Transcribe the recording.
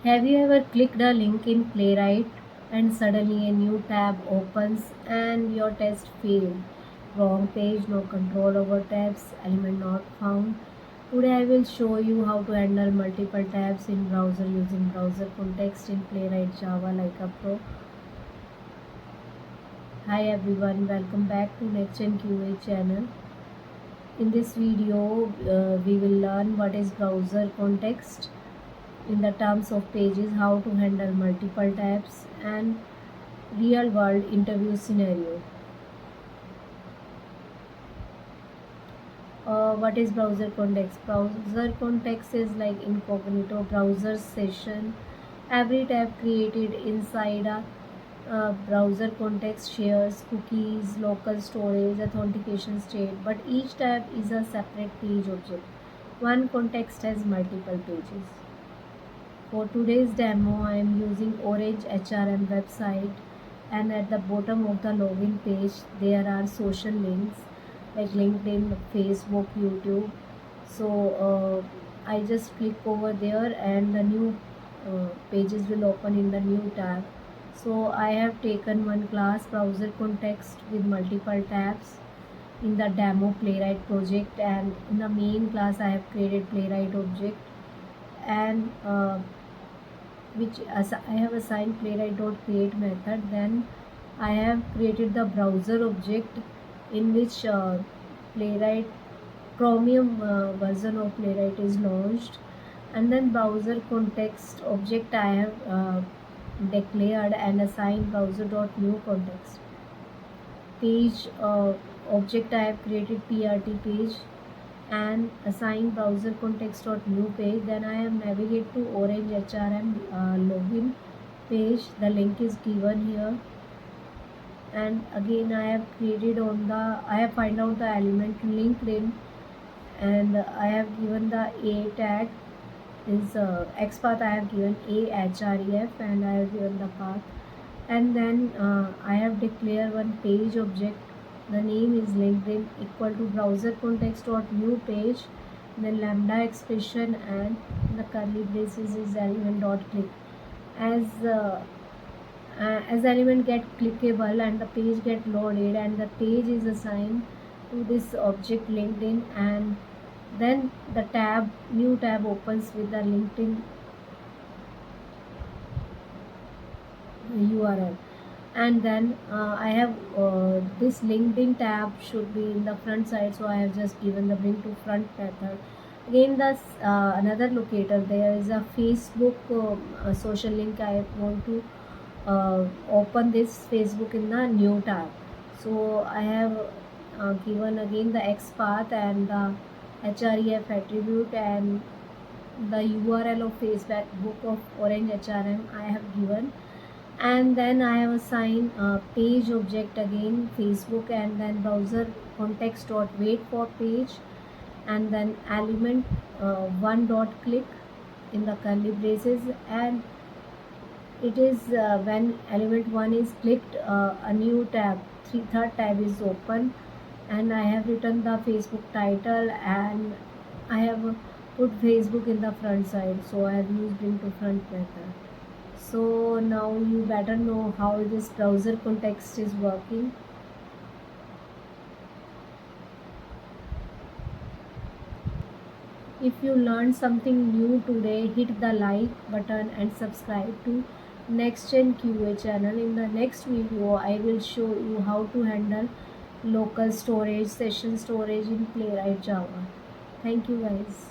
Have you ever clicked a link in Playwright and suddenly a new tab opens and your test failed? Wrong page, no control over tabs, element not found. Today I will show you how to handle multiple tabs in browser using browser context in Playwright Java like a pro. Hi everyone, welcome back to Next Gen QA channel. In this video, we will learn what is browser context in the terms of pages, how to handle multiple tabs, and real world interview scenario. What is browser context? Browser context is like incognito browser session. Every tab created inside a browser context shares cookies, local storage, authentication state, but each tab is a separate page object. One context has multiple pages. For today's demo, I am using Orange HRM website, and at the bottom of the login page there are social links like LinkedIn, Facebook, YouTube. So I just click over there and the new pages will open in the new tab. So I have taken one class browser context with multiple tabs in the demo Playwright project, and in the main class I have created Playwright object, and which as I have assigned playwright.create method. Then I have created the browser object in which Playwright Chromium version of Playwright is launched, and then browser context object I have declared and assigned browser.new context. Page object I have created PRT page and assign browser context new page. Then I have navigate to Orange HRM login page. The link is given here, and again I have created on the I have find out the element LinkedIn, and I have given the A tag is XPath. I have given AHREF and I have given the path, and then I have declared one page object. The name is LinkedIn equal to browser context dot new page, then lambda expression, and the curly braces is element dot click. As element get clickable and the page get loaded and the page is assigned to this object LinkedIn, and then the new tab opens with the LinkedIn URL, and then I have this LinkedIn tab should be in the front side, so I have just given the bring to front method. Again, the another locator, there is a Facebook social link. I want to open this Facebook in the new tab, so I have given again the XPath and the href attribute and the URL of Facebook of Orange HRM I have given, and then I have assigned page object again Facebook, and then browser context dot wait for page, and then element one dot click in the curly braces, and it is when element 1 is clicked, a new tab, third tab is open, and I have written the Facebook title, and I have put Facebook in the front side, so I have used bring to front method. So now you better know how this browser context is working. If you learned something new today, hit the like button and subscribe to Next Gen QA channel. In the next video, I will show you how to handle local storage, session storage in Playwright Java. Thank you guys.